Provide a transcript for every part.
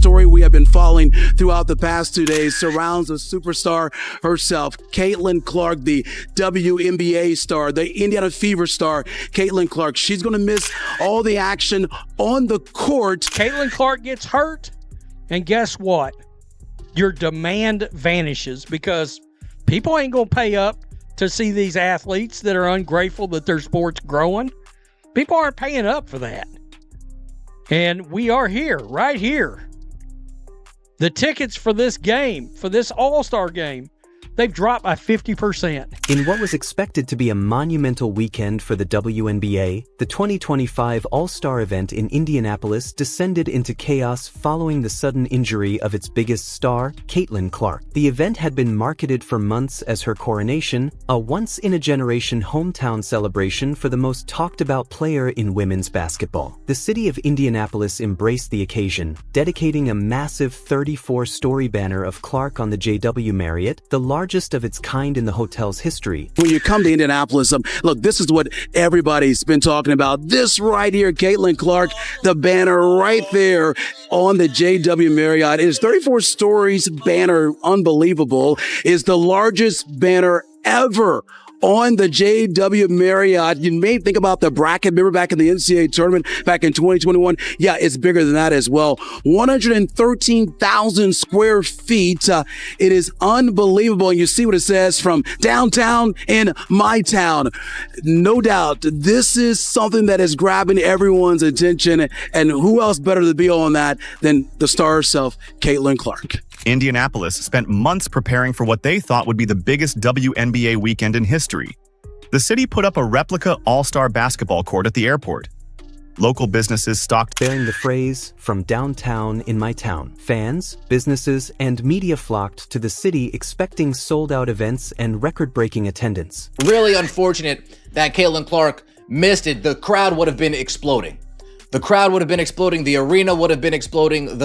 story we have been following throughout the past 2 days surrounds the superstar herself, Caitlin Clark, the WNBA star, the Indiana Fever star, Caitlin Clark. She's going to miss all the action on the court. Caitlin Clark gets hurt, and guess what? Your demand vanishes because people ain't going to pay up to see these athletes that are ungrateful that their sport's growing. People aren't paying up for that. And we are here, right here. The tickets for this game, for this All-Star game, they've dropped by 50%. In what was expected to be a monumental weekend for the WNBA, the 2025 All-Star event in Indianapolis descended into chaos following the sudden injury of its biggest star, Caitlin Clark. The event had been marketed for months as her coronation, a once-in-a-generation hometown celebration for the most talked-about player in women's basketball. The city of Indianapolis embraced the occasion, dedicating a massive 34-story banner of Clark on the JW Marriott, the largest of its kind in the hotel's history. When you come to Indianapolis, look, this is what everybody's been talking about. This right here, Caitlin Clark, the banner right there on the JW Marriott. It is 34 stories banner, unbelievable. Is the largest banner ever on the JW Marriott. You may think about the bracket. Remember back in the NCAA tournament back in 2021? Yeah, it's bigger than that as well. 113,000 square feet. It is unbelievable. And you see what it says, from downtown in my town. No doubt, this is something that is grabbing everyone's attention. And who else better to be on that than the star herself, Caitlin Clark? Indianapolis spent months preparing for what they thought would be the biggest WNBA weekend in history. The city put up a replica all-star basketball court at the airport. Local businesses stocked, bearing the phrase, "From downtown in my town." Fans, businesses, and media flocked to the city expecting sold-out events and record-breaking attendance. Really unfortunate that Caitlin Clark missed it. The crowd would have been exploding. The crowd would have been exploding. The arena would have been exploding.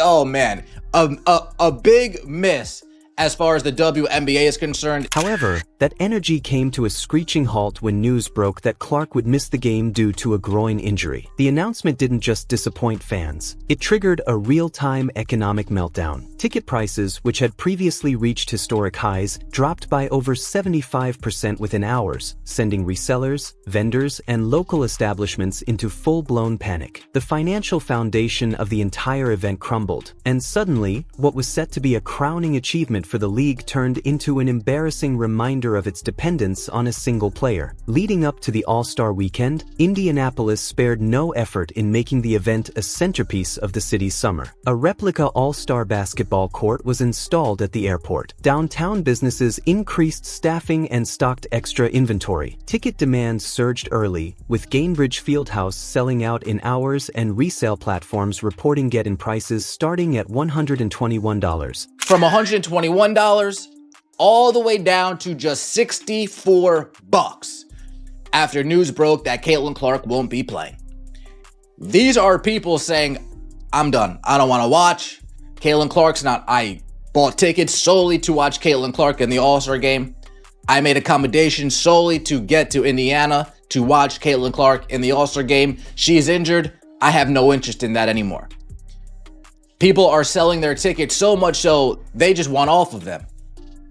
Oh man. A big miss as far as the WNBA is concerned. However, that energy came to a screeching halt when news broke that Clark would miss the game due to a groin injury. The announcement didn't just disappoint fans. It triggered a real-time economic meltdown. Ticket prices, which had previously reached historic highs, dropped by over 75% within hours, sending resellers, vendors, and local establishments into full-blown panic. The financial foundation of the entire event crumbled, and suddenly, what was set to be a crowning achievement for the league turned into an embarrassing reminder of its dependence on a single player. Leading up to the All-Star weekend, Indianapolis spared no effort in making the event a centerpiece of the city's summer. A replica All-Star basketball court was installed at the airport. Downtown businesses increased staffing and stocked extra inventory. Ticket demand surged early, with Gainbridge Fieldhouse selling out in hours and resale platforms reporting get-in prices starting at $121. From $121 all the way down to just $64 after news broke that Caitlin Clark won't be playing. These are people saying, I'm done. I don't want to watch. Caitlin Clark's not. I bought tickets solely to watch Caitlin Clark in the All-Star game. I made accommodations solely to get to Indiana to watch Caitlin Clark in the All-Star game. She is injured. I have no interest in that anymore. People are selling their tickets so much so they just want off of them.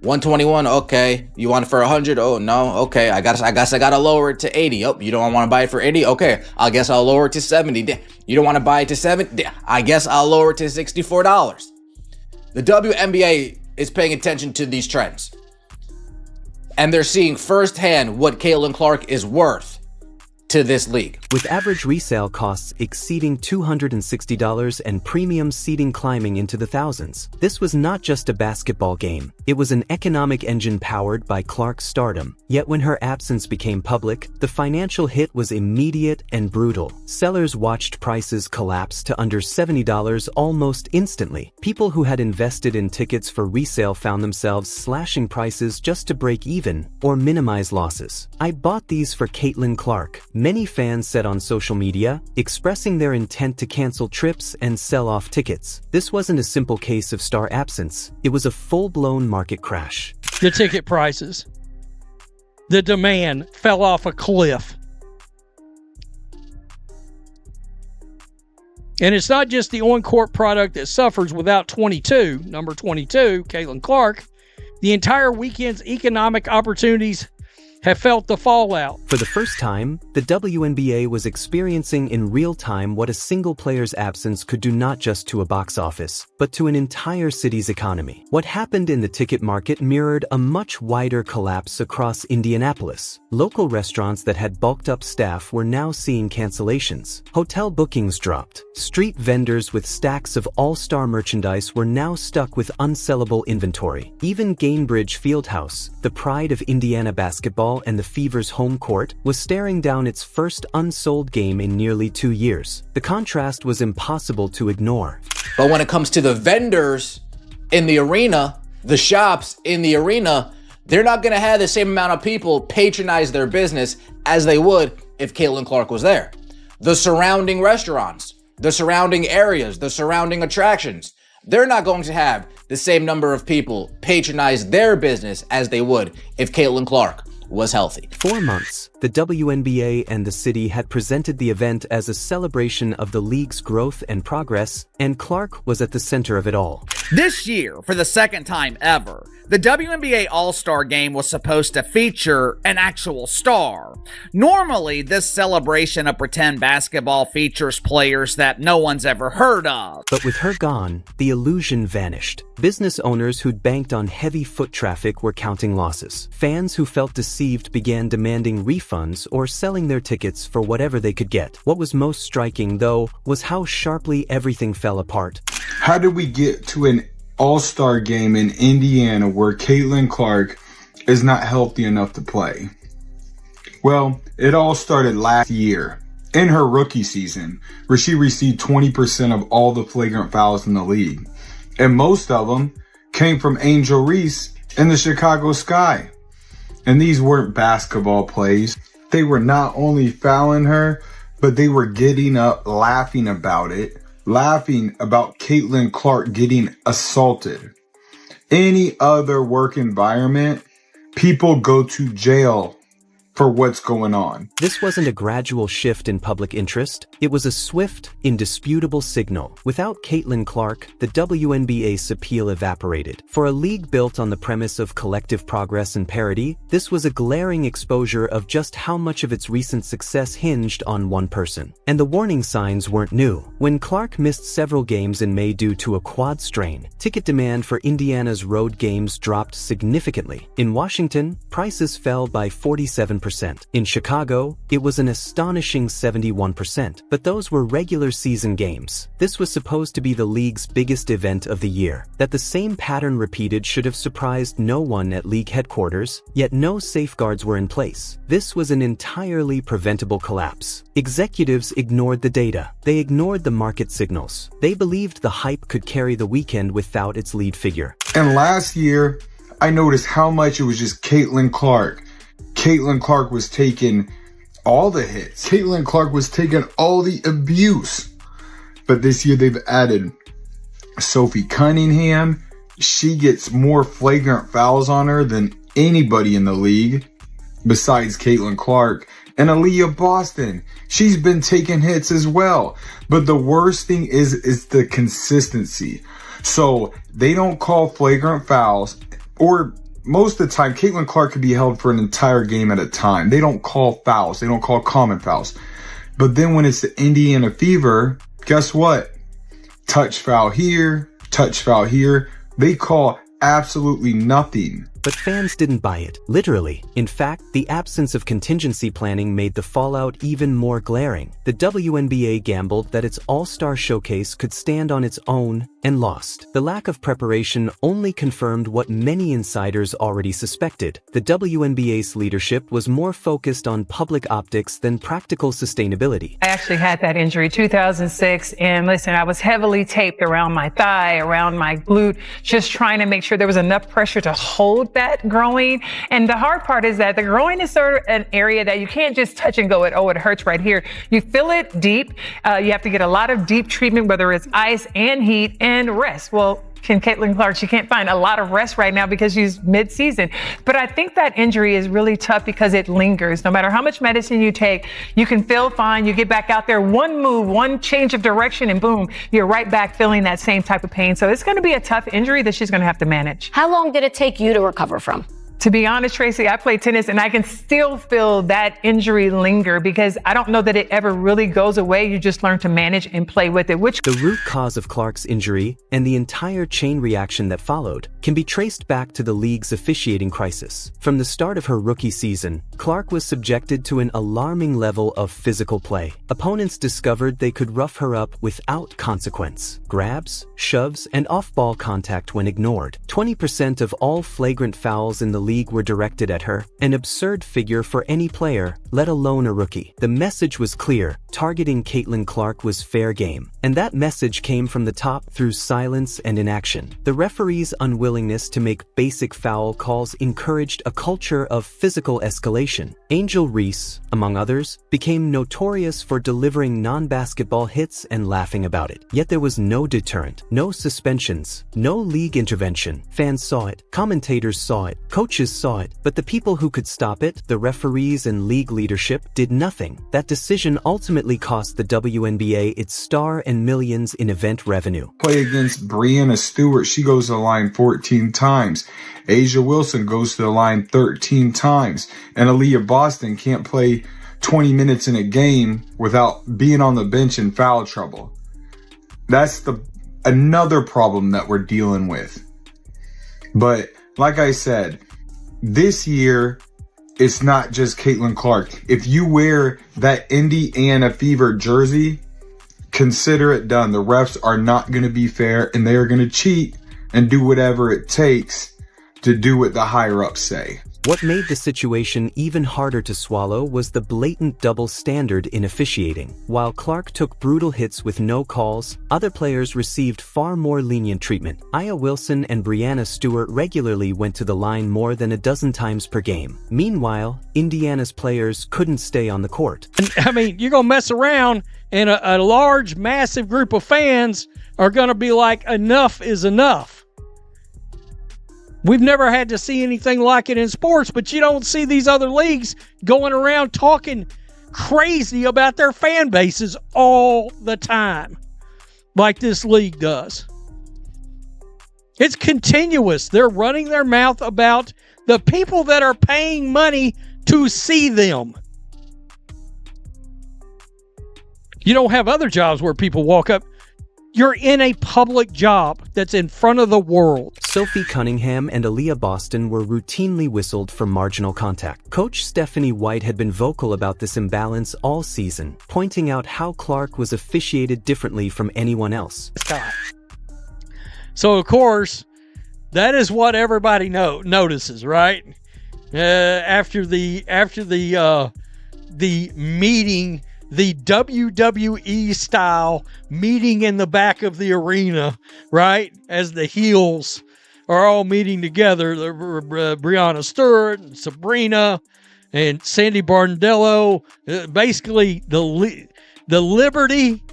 121, okay. You want it for 100? Oh no, okay. I guess I gotta lower it to 80. Oh, you don't want to buy it for 80? Okay, I guess I'll lower it to 70. You don't want to buy it to 70? I guess I'll lower it to $64. The WNBA is paying attention to these trends, and they're seeing firsthand what Caitlin Clark is worth to this league. With average resale costs exceeding $260 and premium seating climbing into the thousands. This was not just a basketball game. It was an economic engine powered by Clark's stardom. Yet when her absence became public, the financial hit was immediate and brutal. Sellers watched prices collapse to under $70 almost instantly. People who had invested in tickets for resale found themselves slashing prices just to break even or minimize losses. I bought these for Caitlin Clark, many fans said on social media, expressing their intent to cancel trips and sell off tickets. This wasn't a simple case of star absence. It was a full-blown market crash. The ticket prices, the demand fell off a cliff. And it's not just the on-court product that suffers without number 22, Caitlin Clark. The entire weekend's economic opportunities have felt the fallout. For the first time, the WNBA was experiencing in real time what a single player's absence could do not just to a box office, but to an entire city's economy. What happened in the ticket market mirrored a much wider collapse across Indianapolis. Local restaurants that had bulked up staff were now seeing cancellations. Hotel bookings dropped. Street vendors with stacks of all-star merchandise were now stuck with unsellable inventory. Even Gainbridge Fieldhouse, the pride of Indiana basketball and the Fever's home court, was staring down its first unsold game in nearly 2 years. The contrast was impossible to ignore. But when it comes to the vendors in the arena, the shops in the arena, they're not going to have the same amount of people patronize their business as they would if Caitlin Clark was there. The surrounding restaurants, the surrounding areas, the surrounding attractions, they're not going to have the same number of people patronize their business as they would if Caitlin Clark was healthy. 4 months, the WNBA and the city had presented the event as a celebration of the league's growth and progress, and Clark was at the center of it all. This year, for the second time ever, the WNBA All-Star Game was supposed to feature an actual star. Normally, this celebration of pretend basketball features players that no one's ever heard of. But with her gone, the illusion vanished. Business owners who'd banked on heavy foot traffic were counting losses. Fans who felt deceived began demanding refunds or selling their tickets for whatever they could get. What was most striking, though, was how sharply everything fell apart. How did we get to an all-star game in Indiana where Caitlin Clark is not healthy enough to play? Well, it all started last year in her rookie season, where she received 20% of all the flagrant fouls in the league. And most of them came from Angel Reese in the Chicago Sky. And these weren't basketball plays. They were not only fouling her, but they were getting up, laughing about it, laughing about Caitlin Clark getting assaulted. Any other work environment, people go to jail for what's going on. This wasn't a gradual shift in public interest. It was a swift, indisputable signal. Without Caitlin Clark, the WNBA's appeal evaporated. For a league built on the premise of collective progress and parity, this was a glaring exposure of just how much of its recent success hinged on one person. And the warning signs weren't new. When Clark missed several games in May due to a quad strain, ticket demand for Indiana's road games dropped significantly. In Washington, prices fell by 47%. In Chicago, it was an astonishing 71%, but those were regular season games. This was supposed to be the league's biggest event of the year. That the same pattern repeated should have surprised no one at league headquarters, yet no safeguards were in place. This was an entirely preventable collapse. Executives ignored the data. They ignored the market signals. They believed the hype could carry the weekend without its lead figure. And last year, I noticed how much it was just Caitlin Clark. Caitlin Clark was taking all the hits. Caitlin Clark was taking all the abuse. But this year they've added Sophie Cunningham. She gets more flagrant fouls on her than anybody in the league besides Caitlin Clark. And Aaliyah Boston, she's been taking hits as well. But the worst thing is the consistency. So they don't call flagrant fouls, or most of the time, Caitlin Clark could be held for an entire game at a time. They don't call fouls. They don't call common fouls. But then when it's the Indiana Fever, guess what? Touch foul here, touch foul here. They call absolutely nothing. But fans didn't buy it, literally. In fact, the absence of contingency planning made the fallout even more glaring. The WNBA gambled that its all-star showcase could stand on its own and lost. The lack of preparation only confirmed what many insiders already suspected. The WNBA's leadership was more focused on public optics than practical sustainability. I actually had that injury 2006, and listen, I was heavily taped around my thigh, around my glute, just trying to make sure there was enough pressure to hold that groin. And the hard part is that the groin is sort of an area that you can't just touch and go, it hurts right here. You feel it deep. You have to get a lot of deep treatment, whether it's ice and heat and rest. Well, can Caitlin Clark. She can't find a lot of rest right now because she's mid-season. But I think that injury is really tough because it lingers. No matter how much medicine you take, you can feel fine. You get back out there, one move, one change of direction, and boom, you're right back feeling that same type of pain. So it's going to be a tough injury that she's going to have to manage. How long did it take you to recover from? To be honest, Tracy, I play tennis and I can still feel that injury linger because I don't know that it ever really goes away. You just learn to manage and play with it, which The root cause of Clark's injury and the entire chain reaction that followed can be traced back to the league's officiating crisis. From the start of her rookie season, Clark was subjected to an alarming level of physical play. Opponents discovered they could rough her up without consequence. Grabs, shoves, and off-ball contact when ignored. 20% of all flagrant fouls in the league were directed at her, an absurd figure for any player, let alone a rookie. The message was clear: targeting Caitlin Clark was fair game. And that message came from the top through silence and inaction. The referee's unwillingness to make basic foul calls encouraged a culture of physical escalation. Angel Reese, among others, became notorious for delivering non-basketball hits and laughing about it. Yet there was no deterrent, no suspensions, no league intervention. Fans saw it, commentators saw it, coaches saw it, but the people who could stop it, the referees and league leadership, did nothing. That decision ultimately cost the WNBA its star and millions in event revenue. Play against Breanna Stewart, she goes to the line 14 times. Asia Wilson goes to the line 13 times. And Aaliyah Boston can't play 20 minutes in a game without being on the bench in foul trouble. That's another problem that we're dealing with. But like I said, this year, it's not just Caitlin Clark. If you wear that Indiana Fever jersey, consider it done. The refs are not going to be fair, and they are going to cheat and do whatever it takes to do what the higher-ups say. What made the situation even harder to swallow was the blatant double standard in officiating. While Clark took brutal hits with no calls, other players received far more lenient treatment. Aya Wilson and Breanna Stewart regularly went to the line more than a dozen times per game. Meanwhile, Indiana's players couldn't stay on the court. I mean, you're going to mess around and a large, massive group of fans are going to be like, enough is enough. We've never had to see anything like it in sports, but you don't see these other leagues going around talking crazy about their fan bases all the time like this league does. It's continuous. They're running their mouth about the people that are paying money to see them. You don't have other jobs where people walk up. You're in a public job that's in front of the world. Sophie Cunningham and Aaliyah Boston were routinely whistled for marginal contact. Coach Stephanie White had been vocal about this imbalance all season, pointing out how Clark was officiated differently from anyone else. So, of course, that is what everybody notices, right? After the meeting, the WWE style meeting in the back of the arena, right? As the heels are all meeting together, Breanna Stewart and Sabrina and Sandy Barndello, basically the Liberty,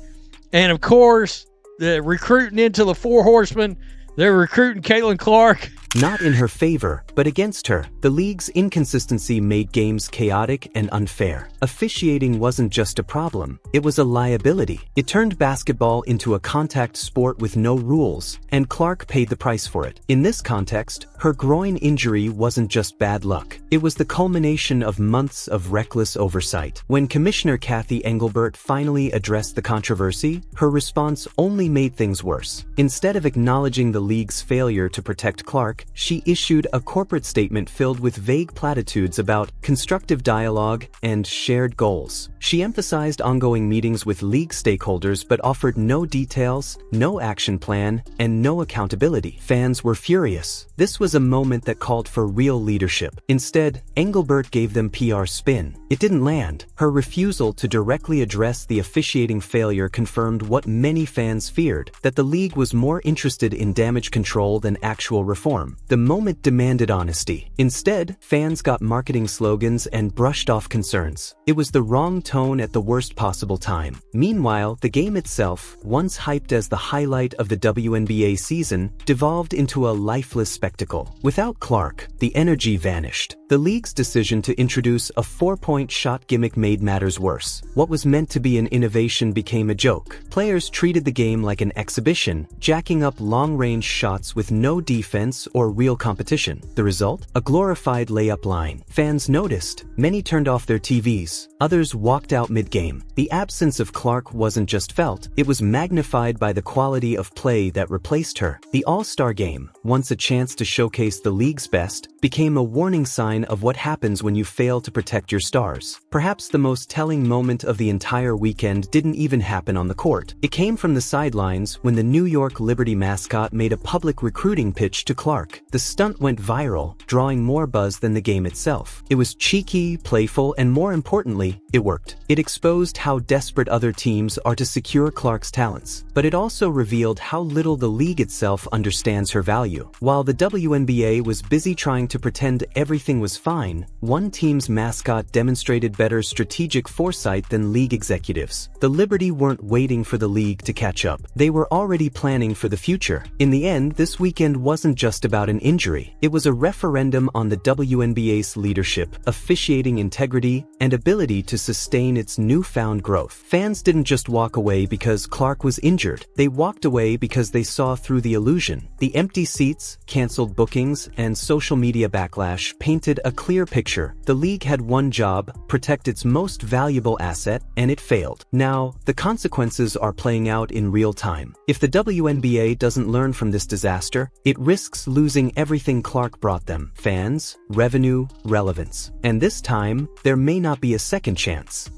and of course, the recruiting into the Four Horsemen. They're recruiting Caitlin Clark. Not in her favor, but against her. The league's inconsistency made games chaotic and unfair. Officiating wasn't just a problem, it was a liability. It turned basketball into a contact sport with no rules, and Clark paid the price for it. In this context, her groin injury wasn't just bad luck. It was the culmination of months of reckless oversight. When Commissioner Kathy Engelbert finally addressed the controversy, her response only made things worse. Instead of acknowledging the league's failure to protect Clark, she issued a corporate statement filled with vague platitudes about constructive dialogue and shared goals. She emphasized ongoing meetings with league stakeholders but offered no details, no action plan, and no accountability. Fans were furious. This was a moment that called for real leadership. Instead, Engelbert gave them PR spin. It didn't land. Her refusal to directly address the officiating failure confirmed what many fans feared, that the league was more interested in damage control than actual reform. storm. The moment demanded honesty. Instead, fans got marketing slogans and brushed off concerns. It was the wrong tone at the worst possible time. Meanwhile, the game itself, once hyped as the highlight of the WNBA season, devolved into a lifeless spectacle. Without Clark, the energy vanished. The league's decision to introduce a 4-point shot gimmick made matters worse. What was meant to be an innovation became a joke. Players treated the game like an exhibition, jacking up long-range shots with no defense or real competition. The result? A glorified layup line. Fans noticed. Many turned off their TVs. Others walked out mid-game. The absence of Clark wasn't just felt, it was magnified by the quality of play that replaced her. The All-Star Game, once a chance to showcase the league's best, became a warning sign of what happens when you fail to protect your stars. Perhaps the most telling moment of the entire weekend didn't even happen on the court. It came from the sidelines when the New York Liberty mascot made a public recruiting pitch to Clark. The stunt went viral, drawing more buzz than the game itself. It was cheeky, playful, and more importantly, it worked. It exposed how desperate other teams are to secure Clark's talents, but it also revealed how little the league itself understands her value. While the WNBA was busy trying to pretend everything was fine, one team's mascot demonstrated better strategic foresight than league executives. The Liberty weren't waiting for the league to catch up. They were already planning for the future. In the end, this weekend wasn't just about an injury. It was a referendum on the WNBA's leadership, officiating integrity, and ability to sustain its newfound growth. Fans didn't just walk away because Clark was injured. They walked away because they saw through the illusion. The empty seats, canceled bookings, and social media backlash painted a clear picture. The league had one job: protect its most valuable asset, and it failed. Now, the consequences are playing out in real time. If the WNBA doesn't learn from this disaster, it risks losing everything Clark brought them: fans, revenue, relevance. And this time, there may not be a second chance.